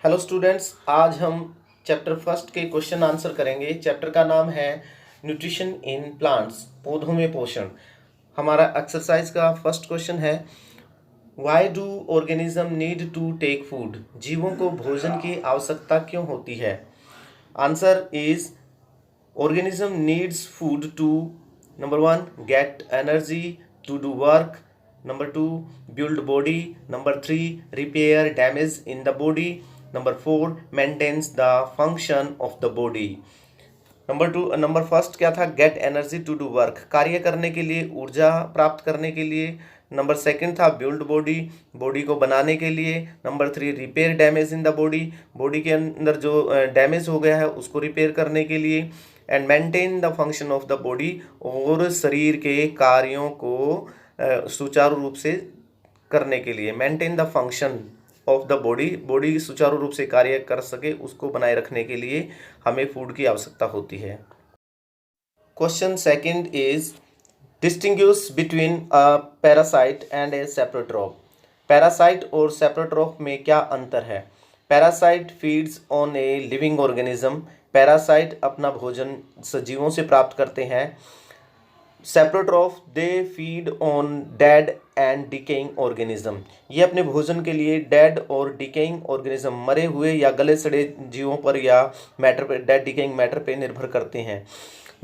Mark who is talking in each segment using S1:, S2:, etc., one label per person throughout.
S1: Hello students, आज हम chapter first के क्वेश्चन आंसर करेंगे। चैप्टर का नाम है न्यूट्रिशन इन प्लांट्स, पौधों में पोषण। हमारा एक्सरसाइज का फर्स्ट क्वेश्चन है, why do organism need to take food? जीवों को भोजन की आवश्यकता क्यों होती है? Answer is organism needs food to number 1 get energy to do work, number 2 build body, number 3 repair damage in the body, number 4 maintains the function of the body। Number first क्या था? Get energy to do work, कार्य करने के लिए, ऊर्जा प्राप्त करने के लिए। नंबर सेकंड था बिल्ड बॉडी, बॉडी को बनाने के लिए। Number 3 repair damage in the body, body के अंदर जो डैमेज हो गया है उसको रिपेयर करने के लिए। And maintain the function of the body, और शरीर के कार्यों को सुचारू रूप से करने के लिए। Maintain the function of the body, body सुचारू रूप से कार्य कर सके उसको बनाए रखने के लिए हमें फूड की आवश्यकता होती है। Question second is distinguish between a parasite and a saprotroph. Parasite और सेप्रोट्रॉप में क्या अंतर है? Parasite feeds on a living organism, parasite अपना भोजन सजीवों से प्राप्त करते हैं। Saprotroph they feed on dead and decaying organism, ये अपने भोजन के लिए डेड और डिकेइंग ऑर्गेनिज्म, मरे हुए या गले सड़े जीवों पर या मैटर पर, डेड डिकेइंग मैटर पे निर्भर करते हैं।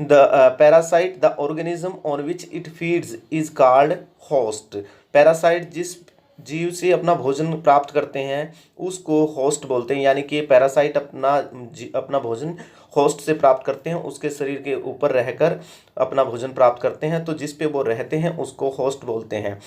S1: The parasite the organism on which it feeds is called host. Parasite जिस जीव से अपना भोजन प्राप्त करते हैं उसको होस्ट बोलते हैं, यानी कि पैरासाइट अपना भोजन होस्ट से प्राप्त करते हैं, उसके शरीर के ऊपर रहकर अपना भोजन प्राप्त करते हैं, तो जिस पे वो रहते हैं उसको होस्ट बोलते हैं।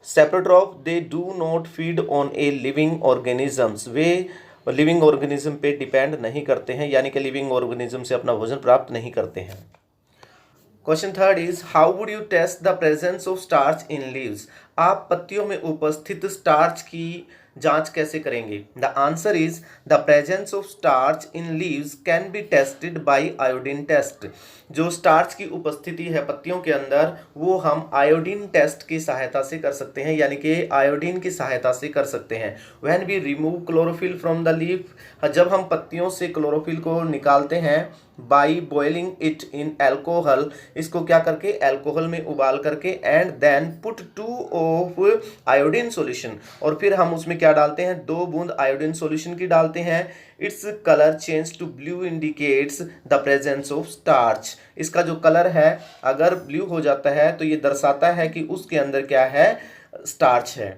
S1: Saprotroph they do not feed on a living organisms, वे लिविंग ऑर्गेनिज्म पे डिपेंड नहीं करते हैं, यानी कि लिविंग ऑर्गेनिज्म से अपना भोजन प्राप्त नहीं करते हैं। Question third is how would you test the presence of starch in leaves? आप पत्तियों में उपस्थित स्टार्च की जांच कैसे करेंगे? The answer is the presence of starch in leaves can be tested by iodine test. जो स्टार्च की उपस्थिति है पत्तियों के अंदर वो हम आयोडीन टेस्ट की सहायता से कर सकते हैं, यानी कि आयोडीन की सहायता से कर सकते हैं। When we remove chlorophyll from the leaf, जब हम पत्तियों से क्लोरोफिल को निकालते हैं by boiling it in alcohol, इसको क्या करके एल्कोहल में उबाल करके, and then put 2 of iodine solution, और फिर हम उसमें क्या डालते हैं? 2 बूंद आयोडीन सॉल्यूशन की डालते हैं। It's colour change to blue indicates the presence of starch. इसका जो कलर है अगर ब्लू हो जाता है तो ये दर्शाता है कि उसके अंदर क्या है? स्टार्च है।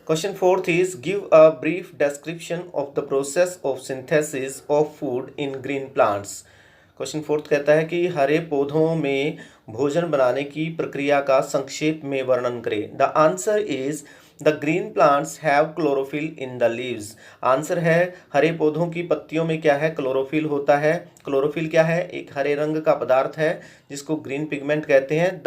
S1: Question fourth is give a brief description of the process of synthesis of food in green plants. Question fourth कहता है कि हरे पौधों में भोजन बनाने की प्रक्रिया का संक्षेप में वर्णन करें। The answer is the green plants have chlorophyll in the leaves. Answer है हरे पौधों की पत्तियों में क्या है? क्लोरोफिल होता है। क्लोरोफिल क्या है? एक हरे रंग का पदार्थ है जिसको ग्रीन पिगमेंट कहते हैं।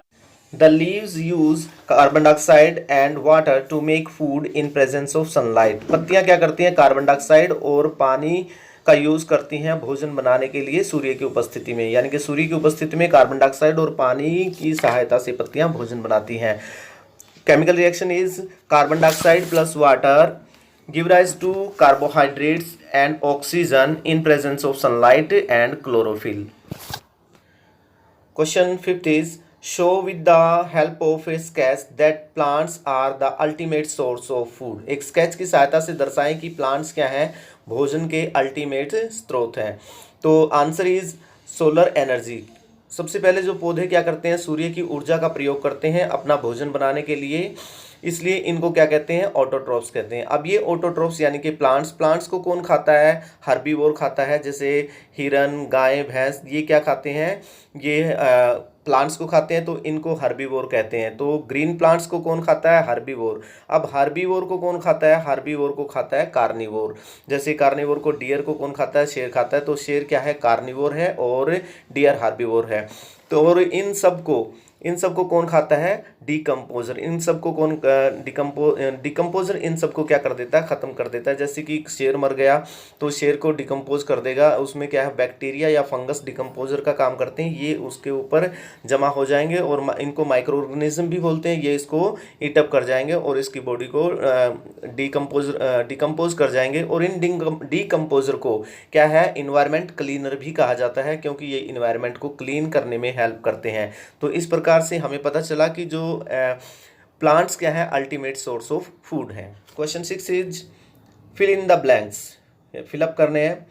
S1: The leaves use carbon dioxide and water to make food in presence of sunlight। पत्तियां क्या करती हैं? कार्बन डाइऑक्साइड और पानी का यूज करती हैं भोजन बनाने के लिए सूर्य की उपस्थिति में, यानी कि सूर्य की उपस्थिति में कार्बन डाइऑक्साइड और पानी की सहायता से पत्तियां भोजन बनाती हैं। Chemical reaction is carbon dioxide plus water give rise to carbohydrates and oxygen in presence of sunlight and chlorophyll. Question fifth is show with the help of a sketch that plants are the ultimate source of food। एक sketch की सहायता से दर्शाएं कि plants क्या हैं? भोजन के ultimate स्रोत हैं। तो आंसर इज सोलर एनर्जी। सबसे पहले जो पौधे क्या करते हैं? सूर्य की ऊर्जा का प्रयोग करते हैं अपना भोजन बनाने के लिए, इसलिए इनको क्या कहते हैं? ऑटोट्रॉप्स कहते हैं। अब ये ऑटोट्रॉप्स यानी कि प्लांट्स को कौन खाता है? हर्बीवोर खाता है, जैसे हिरन, गाय, भैंस, ये क्या खाते हैं? ये प्लांट्स को खाते हैं, तो इनको हर्बीवोर कहते हैं। तो ग्रीन प्लांट्स को कौन खाता है? हर्बीवोर। अब हर्बीवोर को कौन खाता है? हर्बीवोर को खाता है कार्निवोर। जैसे कार्निवोर को डियर को कौन खाता है? शेर खाता है। तो शेर क्या है? कार्निवोर है और डियर हर्बीवोर है। तो और इन सब को इन सबको कौन खाता है? डिकम्पोजर। इन सबको कौन डिकम्पोजर इन सबको क्या कर देता है? ख़त्म कर देता है। जैसे कि शेर मर गया तो शेर को डिकम्पोज कर देगा, उसमें क्या है, बैक्टीरिया या फंगस डिकम्पोजर का काम करते हैं, ये उसके ऊपर जमा हो जाएंगे और इनको माइक्रो ऑर्गेनिज्म भी बोलते हैं। ये इसको ईटअप कर जाएंगे और इसकी बॉडी को डिकम्पोज कर जाएंगे। और इन डिकम्पोजर को क्या है, इन्वायरमेंट क्लीनर भी कहा जाता है, क्योंकि ये इन्वायरमेंट को क्लीन करने में हेल्प करते हैं। तो इस प्रकार से हमें पता चला कि जो प्लांट्स क्या है, अल्टीमेट सोर्स ऑफ फूड है। Question 6 is fill in the blanks, fill up करने हैं।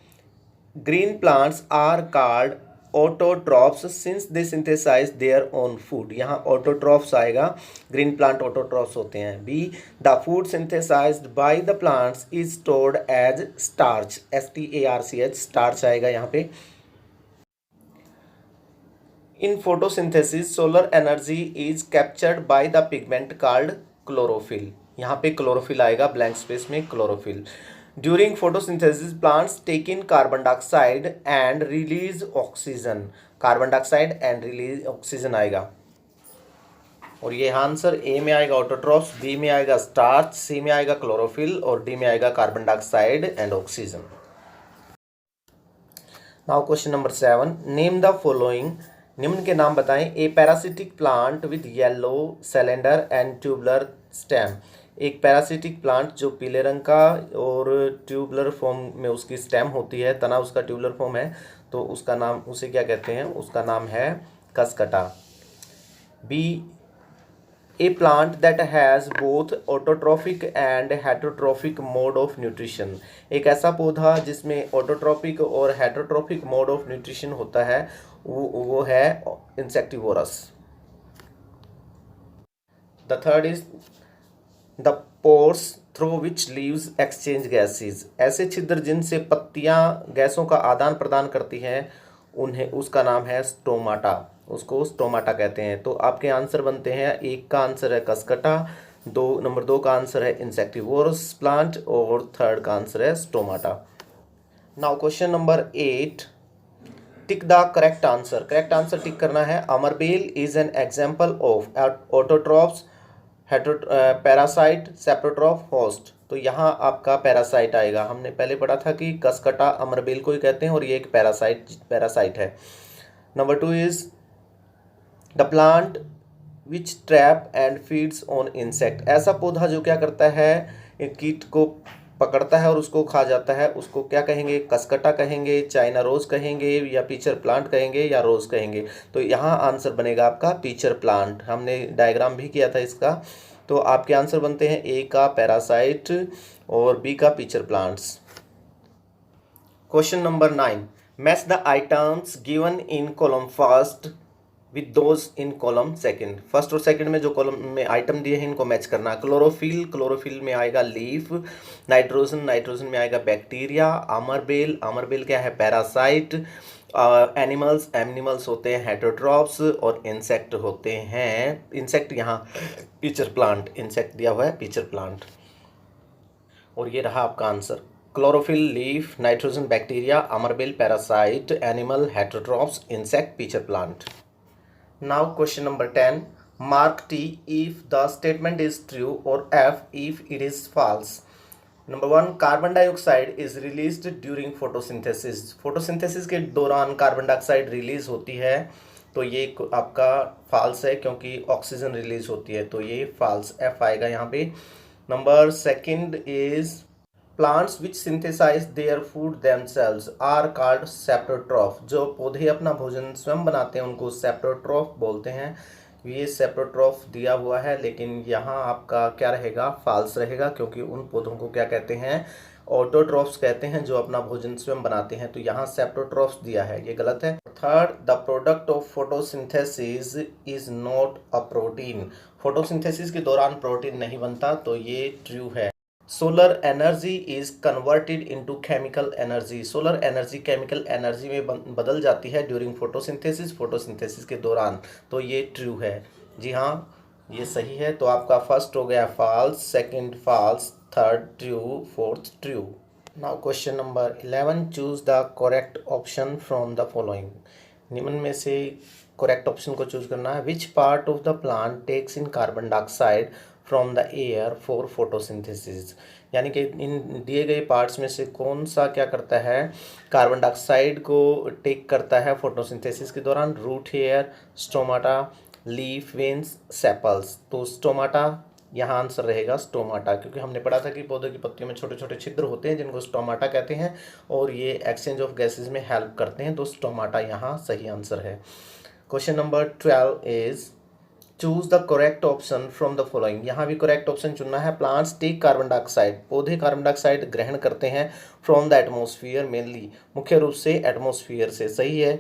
S1: Green plants are called autotrophs since they synthesise their own food. यहाँ ऑटोट्रॉफ्स आएगा, ग्रीन प्लांट ऑटोट्रॉफ्स होते हैं। B, the food synthesised by the plants is stored as starch, STARCH, starch आएगा यहाँ पे। In photosynthesis solar energy is captured by the pigment called chlorophyll. यहाँ पे chlorophyll आएगा, ब्लैंक स्पेस में chlorophyll. During photosynthesis plants take in carbon dioxide and release oxygen, carbon dioxide and release oxygen आएगा। और ये आंसर ए में आएगा autotrophs, B में आएगा स्टार्च, सी में आएगा क्लोरोफिल और डी में आएगा carbon dioxide and oxygen. Now question number 7, name the following, निम्न के नाम बताएं। A parasitic plant with yellow cylinder and tubular stem, एक पैरासिटिक प्लांट जो पीले रंग का और ट्यूबुलर फॉर्म में उसकी स्टेम होती है, तना उसका ट्यूबुलर फॉर्म है, तो उसका नाम, उसे क्या कहते हैं, उसका नाम है cuscuta. B, a plant that has both autotrophic and heterotrophic mode of nutrition, एक ऐसा पौधा जिसमें ऑटोट्रॉफिक और हेटरोट्रॉफिक मोड ऑफ न्यूट्रिशन होता है, वो है insectivorous. The third is the pores through which leaves exchange gases, ऐसे छिद्र जिनसे पत्तियां गैसों का आदान प्रदान करती हैं, उन्हें, उसका नाम है स्टोमाटा, उसको स्टोमाटा कहते हैं। तो आपके आंसर बनते हैं, एक का आंसर है कसकटा, नंबर 2 का आंसर है इंसेक्टिवोरस प्लांट और थर्ड का आंसर है stomata. Now question number 8, tick the correct answer, correct answer tick करना है। Amarbel is an example of autotrophs, parasite, saprotroph, host. तो यहाँ आपका पैरासाइट आएगा। हमने पहले पढ़ा था कि कसकटा अमरबेल को ही कहते हैं और ये एक पैरासाइट है। Number 2 is the plant which trap and feeds on insect, ऐसा पौधा जो क्या करता है, एक कीट को पकड़ता है और उसको खा जाता है, उसको क्या कहेंगे, कसकटा कहेंगे, चाइना रोज कहेंगे, या पीचर प्लांट कहेंगे, या रोज कहेंगे। तो यहाँ आंसर बनेगा आपका पीचर प्लांट, हमने डायग्राम भी किया था इसका। तो आपके आंसर बनते हैं ए का पैरासाइट और बी का pitcher plants. Question number 9, match the items given in column first with those in column second, first और सेकंड में जो कॉलम में आइटम दिए हैं इनको मैच करना। क्लोरोफिल, क्लोरोफिल में आएगा लीफ। नाइट्रोजन, नाइट्रोजन में आएगा बैक्टीरिया। अमरबेल, अमरबेल क्या है, पैरासाइट। एनिमल्स, एनिमल्स होते हैं हेटरोट्रॉफ्स और इंसेक्ट होते हैं, इंसेक्ट यहाँ पीचर प्लांट, इंसेक्ट दिया हुआ है पीचर प्लांट। और ये रहा आपका answer, chlorophyll, leaf, nitrogen, bacteria, amarbel, parasite, animal, heterotrophs, insect, pitcher plant. Now question number 10, mark T if the statement is true or F if it is false. Number 1, carbon dioxide is released during photosynthesis, photosynthesis के दौरान carbon dioxide release होती है, तो ये आपका false है क्योंकि oxygen release होती है, तो ये फाल्स, F आएगा यहाँ पे। Number 2 is plants which synthesize their food themselves are called saprotroph, जो पौधे अपना भोजन स्वयं बनाते हैं उनको सेप्रोट्रॉफ बोलते हैं। ये सेप्रोट्रॉफ दिया हुआ है, लेकिन यहाँ आपका क्या रहेगा, फाल्स रहेगा, क्योंकि उन पौधों को क्या कहते हैं, ऑटोट्रॉफ्स कहते हैं, जो अपना भोजन स्वयं बनाते हैं। तो यहाँ सेप्रोट्रॉफ्स दिया है, ये गलत है। Third, the product of photosynthesis is not a protein, photosynthesis के दौरान प्रोटीन नहीं बनता, तो ये ट्रू है। Solar energy is converted into chemical energy, solar energy chemical energy में बदल जाती है ड्यूरिंग फोटोसिंथेसिस, फोटोसिंथेसिस के दौरान, तो ये ट्रू है। जी हाँ, ये सही है। तो आपका फर्स्ट हो गया false, second false, third true, fourth true. Now question number 11, choose the correct option from the following, निम्न में से करेक्ट ऑप्शन को चूज करना है। Which part of the plant takes in carbon dioxide from the air for photosynthesis, यानी कि इन दिए गए पार्ट्स में से कौन सा क्या करता है, कार्बन डाइऑक्साइड को टेक करता है फोटोसिंथेसिस के दौरान। Root hair, stomata, leaf veins, sepals. तो स्टोमाटा यहाँ आंसर रहेगा, स्टोमाटा, क्योंकि हमने पढ़ा था कि पौधे की पत्तियों में छोटे छोटे छिद्र होते हैं जिनको स्टोमाटा कहते हैं और ये एक्सचेंज ऑफ गैसेज में हेल्प करते हैं, तो स्टोमाटा यहाँ सही आंसर है। Question number 12 is choose the correct option from the following. यहाँ भी करेक्ट ऑप्शन चुनना है। प्लांट्स टेक कार्बन डाइऑक्साइड, पौधे कार्बन डाइऑक्साइड ग्रहण करते हैं फ्रॉम द एटमोसफियर, मेनली मुख्य रूप से एटमोसफियर से, सही है।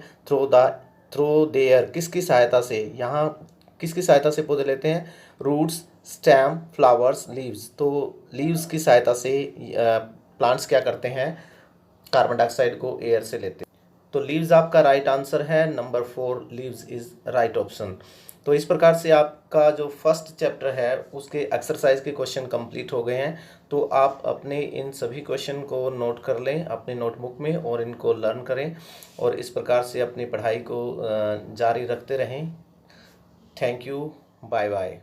S1: थ्रो देयर, किसकी सहायता से, यहाँ किसकी सहायता से पौधे लेते हैं, रूट्स, स्टेम, फ्लावर्स, लीव्स। तो लीव्स की सहायता से प्लांट्स क्या करते हैं, कार्बन डाइऑक्साइड को एयर से लेते हैं। तो लीव्स आपका राइट आंसर है, number 4 leaves is right option. तो इस प्रकार से आपका जो फर्स्ट चैप्टर है उसके एक्सरसाइज के क्वेश्चन कंप्लीट हो गए हैं। तो आप अपने इन सभी क्वेश्चन को नोट कर लें अपने नोटबुक में और इनको लर्न करें और इस प्रकार से अपनी पढ़ाई को जारी रखते रहें। Thank you, bye bye.